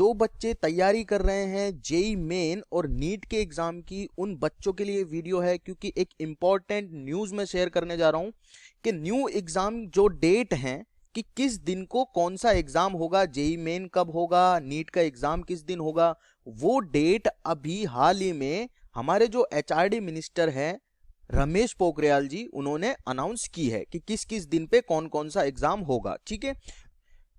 जो बच्चे तैयारी कर रहे हैं जेई मेन और नीट के एग्जाम की, उन बच्चों के लिए वीडियो है, क्योंकि एक इंपॉर्टेंट न्यूज में शेयर करने जा रहा हूं कि न्यू एग्जाम जो डेट है कि किस दिन को कौन सा एग्जाम होगा, जेई मेन कब होगा, नीट का एग्जाम किस दिन होगा, वो डेट अभी हाल ही में हमारे जो एचआरडी मिनिस्टर हैं रमेश पोखरियाल जी, उन्होंने अनाउंस की है कि किस किस दिन पे कौन कौन सा एग्जाम होगा। ठीक है,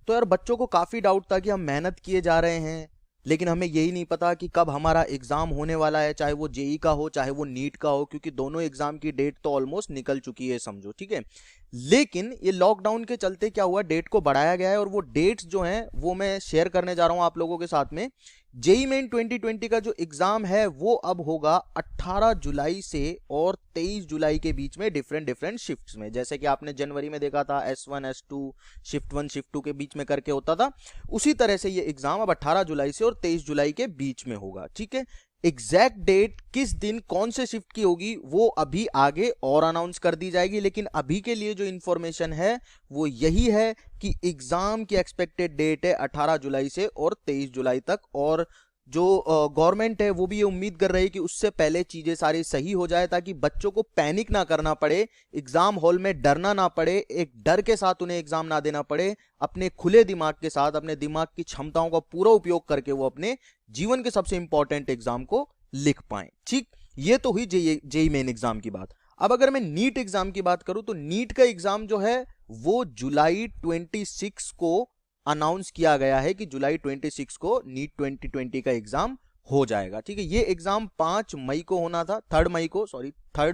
तो यार बच्चों को काफी डाउट था कि हम मेहनत किए जा रहे हैं लेकिन हमें यही नहीं पता कि कब हमारा एग्जाम होने वाला है, चाहे वो जेई का हो चाहे वो नीट का हो, क्योंकि दोनों एग्जाम की डेट तो ऑलमोस्ट निकल चुकी है समझो। ठीक है, लेकिन ये लॉकडाउन के चलते क्या हुआ, डेट को बढ़ाया गया है और वो डेट्स जो हैं वो मैं शेयर करने जा रहा हूं आप लोगों के साथ में। जेई मेन 2020 का जो एग्जाम है वो अब होगा 18 जुलाई से और 23 जुलाई के बीच में डिफरेंट शिफ्ट्स में। जैसे कि आपने जनवरी में देखा था S1 S2 शिफ्ट 1 शिफ्ट 2 के बीच में करके होता था, उसी तरह से ये एग्जाम अब 18 जुलाई से और 23 जुलाई के बीच में होगा। ठीक है, एग्जैक्ट डेट किस दिन कौन से शिफ्ट की होगी वो अभी आगे और अनाउंस कर दी जाएगी, लेकिन अभी के लिए जो इंफॉर्मेशन है वो यही है कि एग्जाम की एक्सपेक्टेड डेट है 18 जुलाई से और 23 जुलाई तक। और जो गवर्नमेंट है वो भी ये उम्मीद कर रही है कि उससे पहले चीजें सारी सही हो जाए ताकि बच्चों को पैनिक ना करना पड़े, एग्जाम हॉल में डरना ना पड़े, एक डर के साथ उन्हें एग्जाम ना देना पड़े, अपने खुले दिमाग के साथ अपने दिमाग की क्षमताओं का पूरा उपयोग करके वो अपने जीवन के सबसे इंपॉर्टेंट एग्जाम को लिख पाए। ठीक, ये तो हुई जेई मेन एग्जाम की बात। अब अगर मैं नीट एग्जाम की बात करूं तो नीट का एग्जाम जो है वो जुलाई 26 को अनाउंस किया गया है कि जुलाई 26 को नीट 2020 का एग्जाम हो जाएगा। ठीक है, ये एग्जाम 5 मई को होना था, 3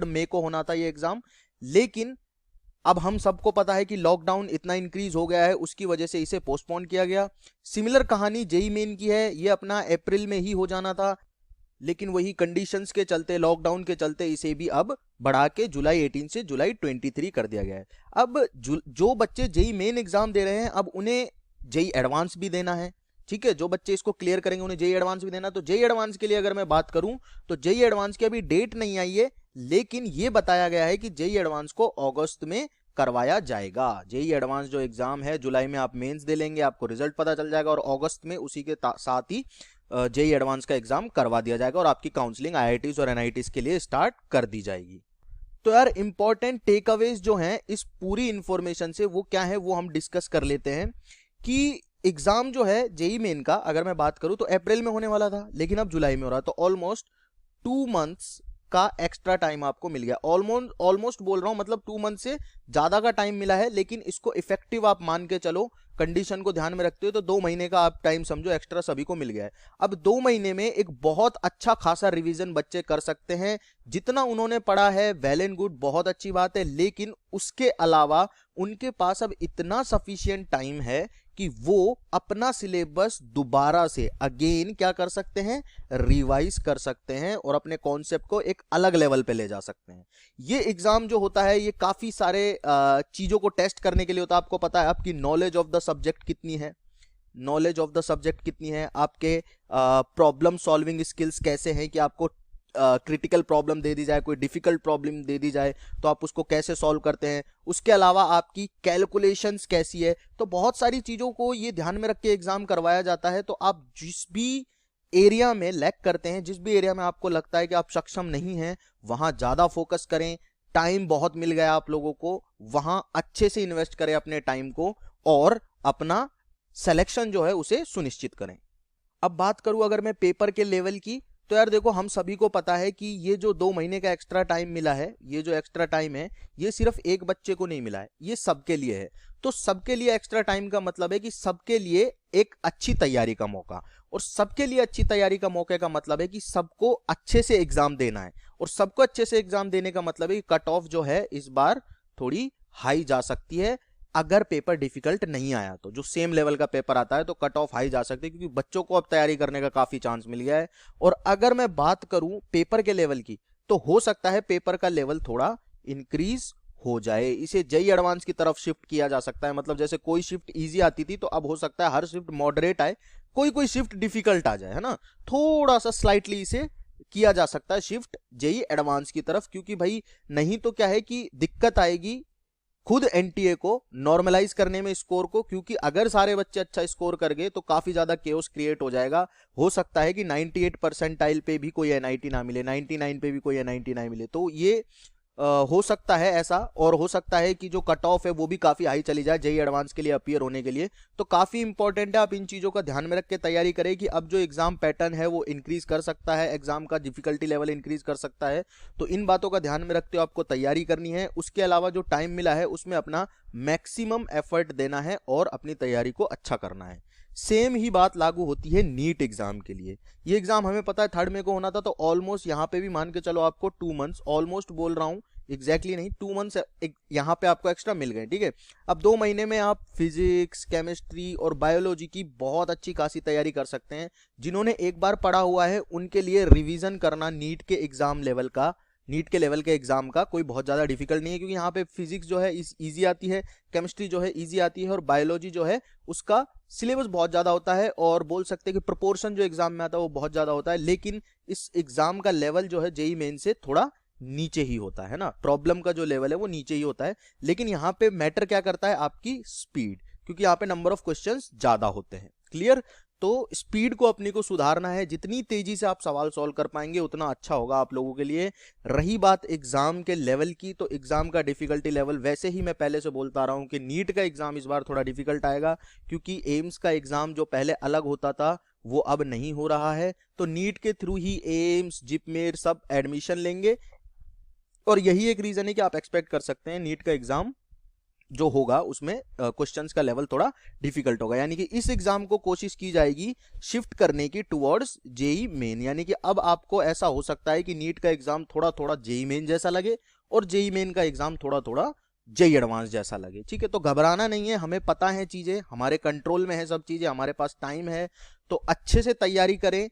मई को होना था ये एग्जाम, लेकिन अब हम सबको पता है कि लॉकडाउन इतना इंक्रीज हो गया है, उसकी वजह से इसे पोस्टपोन किया गया। सिमिलर कहानी जेई मेन की है, ये अपना अप्रैल में ही हो जाना था, लेकिन वही कंडीशंस के चलते, लॉकडाउन के चलते इसे भी अब बढ़ा के जुलाई 18 से जुलाई 23 कर दिया गया है। अब जो बच्चे जेई मेन एग्जाम दे रहे हैं अब उन्हें जेई एडवांस भी देना है। ठीक है, जो बच्चे इसको क्लियर करेंगे उन्हें जेई एडवांस भी देना। तो जेई एडवांस के लिए अगर मैं बात करूं तो जेई एडवांस की अभी डेट नहीं आई है, लेकिन ये बताया गया है कि जेई एडवांस को अगस्त में करवाया जाएगा। जेई एडवांस जो एग्जाम है जुलाई में आप मेंस दे लेंगे, आपको रिजल्ट पता चल जाएगा और अगस्त में उसी के साथ ही जेई एडवांस का एग्जाम करवा दिया जाएगा और आपकी काउंसलिंग आईआईटीज और एनआईटीज के लिए स्टार्ट कर दी जाएगी। तो यार इंपॉर्टेंट टेक अवेज जो हैं इस पूरी इंफॉर्मेशन से वो क्या है वो हम डिस्कस कर लेते हैं कि एग्जाम जो है जेई मेन का अगर मैं बात करूं तो अप्रैल में होने वाला था लेकिन अब जुलाई में हो रहा है, तो ऑलमोस्ट 2 मंथ्स का एक्स्ट्रा टाइम आपको मिल गया। ऑलमोस्ट बोल रहा हूं, मतलब 2 मंथ से ज्यादा का टाइम मिला है, लेकिन इसको इफेक्टिव आप मान के चलो, कंडीशन को ध्यान में रखते हो तो 2 महीने का आप टाइम समझो एक्स्ट्रा सभी को मिल गया है। अब 2 महीने में एक बहुत अच्छा खासा रिवीजन बच्चे कर सकते हैं। जितना उन्होंने पढ़ा है वेल एंड गुड, बहुत अच्छी बात है, लेकिन उसके अलावा उनके पास अब इतना सफिशिएंट टाइम है कि वो अपना सिलेबस दोबारा से अगेन क्या कर सकते हैं, रिवाइज कर सकते हैं और अपने कॉन्सेप्ट को एक अलग लेवल पे ले जा सकते हैं। ये एग्जाम जो होता है ये काफी सारे चीजों को टेस्ट करने के लिए होता है। आपको पता है आपकी नॉलेज ऑफ द सब्जेक्ट कितनी है, आपके प्रॉब्लम सॉल्विंग स्किल्स कैसे हैं कि आपको क्रिटिकल प्रॉब्लम दे दी जाए, कोई डिफिकल्ट प्रॉब्लम दे दी जाए तो आप उसको कैसे सॉल्व करते हैं, उसके अलावा आपकी कैलकुलेशंस कैसी है। तो बहुत सारी चीजों को ये ध्यान में रख के एग्जाम करवाया जाता है। तो आप जिस भी एरिया में लैक करते हैं, जिस भी एरिया में आपको लगता है कि आप सक्षम नहीं हैं, वहां ज्यादा फोकस करें। टाइम बहुत मिल गया आप लोगों को, वहां अच्छे से इन्वेस्ट करें अपने टाइम को और अपना सिलेक्शन जो है उसे सुनिश्चित करें। अब बात करूं अगर मैं पेपर के लेवल की, तो यार देखो हम सभी को पता है कि ये जो 2 महीने का एक्स्ट्रा टाइम मिला है, ये जो एक्स्ट्रा टाइम है ये सिर्फ एक बच्चे को नहीं मिला है, ये सबके लिए है। तो सबके लिए एक्स्ट्रा टाइम का मतलब है कि सबके लिए एक अच्छी तैयारी का मौका, और सबके लिए अच्छी तैयारी का मौके का मतलब है कि सबको अच्छे से एग्जाम देना है, और सबको अच्छे से एग्जाम देने का मतलब है कि कट ऑफ जो है इस बार थोड़ी हाई जा सकती है। अगर पेपर डिफिकल्ट नहीं आया तो जो सेम लेवल का पेपर आता है तो कट ऑफ हाई जा सकती है, क्योंकि बच्चों को अब तैयारी करने का काफी चांस मिल गया है। और अगर मैं बात करूं पेपर के लेवल की, तो हो सकता है पेपर का लेवल थोड़ा इंक्रीज हो जाए, इसे जेई एडवांस की तरफ शिफ्ट किया जा सकता है। मतलब जैसे कोई शिफ्ट इजी आती थी तो अब हो सकता है हर शिफ्ट मॉडरेट आए, कोई शिफ्ट डिफिकल्ट आ जाए, है ना, थोड़ा सा स्लाइटली इसे किया जा सकता है शिफ्ट जेई एडवांस की तरफ। क्योंकि भाई नहीं तो क्या है कि दिक्कत आएगी, खुद एनटीए को नॉर्मलाइज करने में स्कोर को, क्योंकि अगर सारे बच्चे अच्छा स्कोर कर गए तो काफी ज्यादा केओस क्रिएट हो जाएगा। हो सकता है कि 98 परसेंटाइल पे भी कोई एनआईटी ना मिले, 99 पे भी कोई एनआईटी ना मिले, तो ये हो सकता है ऐसा। और हो सकता है कि जो कट ऑफ है वो भी काफी हाई चली जाए जेई एडवांस के लिए अपीयर होने के लिए। तो काफी इंपॉर्टेंट है, आप इन चीजों का ध्यान में रख के तैयारी करें कि अब जो एग्जाम पैटर्न है वो इंक्रीज कर सकता है, एग्जाम का डिफिकल्टी लेवल इंक्रीज कर सकता है। तो इन बातों का ध्यान में रखते हुए आपको तैयारी करनी है। उसके अलावा जो टाइम मिला है उसमें अपना मैक्सिमम एफर्ट देना है और अपनी तैयारी को अच्छा करना है। सेम ही बात लागू होती है नीट एग्जाम के लिए। ये एग्जाम हमें पता है 3 मई को होना था, तो ऑलमोस्ट यहाँ पे भी मान के चलो आपको 2 मंथ्स, ऑलमोस्ट बोल रहा हूँ, एग्जैक्टली नहीं, 2 मंथ्स यहाँ पे आपको एक्स्ट्रा मिल गए, ठीक है। अब 2 महीने में आप फिजिक्स, केमिस्ट्री और बायोलॉजी की बहुत अच्छी खासी तैयारी कर सकते हैं। जिन्होंने एक बार पढ़ा हुआ है उनके लिए रिवीजन करना नीट के एग्जाम लेवल का, नीट के लेवल के एग्जाम का कोई बहुत ज्यादा डिफिकल्ट नहीं है, क्योंकि यहाँ पे फिजिक्स जो है इजी आती है, केमिस्ट्री जो है इजी आती है, और बायोलॉजी जो है उसका सिलेबस बहुत ज्यादा होता है, और बोल सकते हैं कि प्रोपोर्शन जो एग्जाम में आता है वो बहुत ज्यादा होता है। लेकिन इस एग्जाम का लेवल जो है जेई मेन से थोड़ा नीचे ही होता है ना, प्रॉब्लम का जो लेवल है वो नीचे ही होता है। लेकिन यहाँ पे मैटर क्या करता है, आपकी स्पीड, क्योंकि यहाँ पे नंबर ऑफ क्वेश्चंस ज्यादा होते हैं। क्लियर? तो स्पीड को अपने को सुधारना है, जितनी तेजी से आप सवाल सॉल्व कर पाएंगे उतना अच्छा होगा आप लोगों के लिए। रही बात एग्जाम के लेवल की, तो एग्जाम का डिफिकल्टी लेवल वैसे ही मैं पहले से बोलता रहा हूं कि नीट का एग्जाम इस बार थोड़ा डिफिकल्ट आएगा, क्योंकि एम्स का एग्जाम जो पहले अलग होता था वो अब नहीं हो रहा है। तो नीट के थ्रू ही एम्स, जिपमेर सब एडमिशन लेंगे, और यही एक रीजन है कि आप एक्सपेक्ट कर सकते हैं नीट का एग्जाम जो होगा उसमें क्वेश्चंस का लेवल थोड़ा डिफिकल्ट होगा। यानी कि इस एग्जाम को कोशिश की जाएगी शिफ्ट करने की टुवर्ड्स जेई मेन। यानी कि अब आपको ऐसा हो सकता है कि नीट का एग्जाम थोड़ा थोड़ा जेई मेन जैसा लगे और जेई मेन का एग्जाम थोड़ा थोड़ा जेई एडवांस जैसा लगे, ठीक है। तो घबराना नहीं है, हमें पता है चीजें, हमारे कंट्रोल में है सब चीजें, हमारे पास टाइम है, तो अच्छे से तैयारी करें।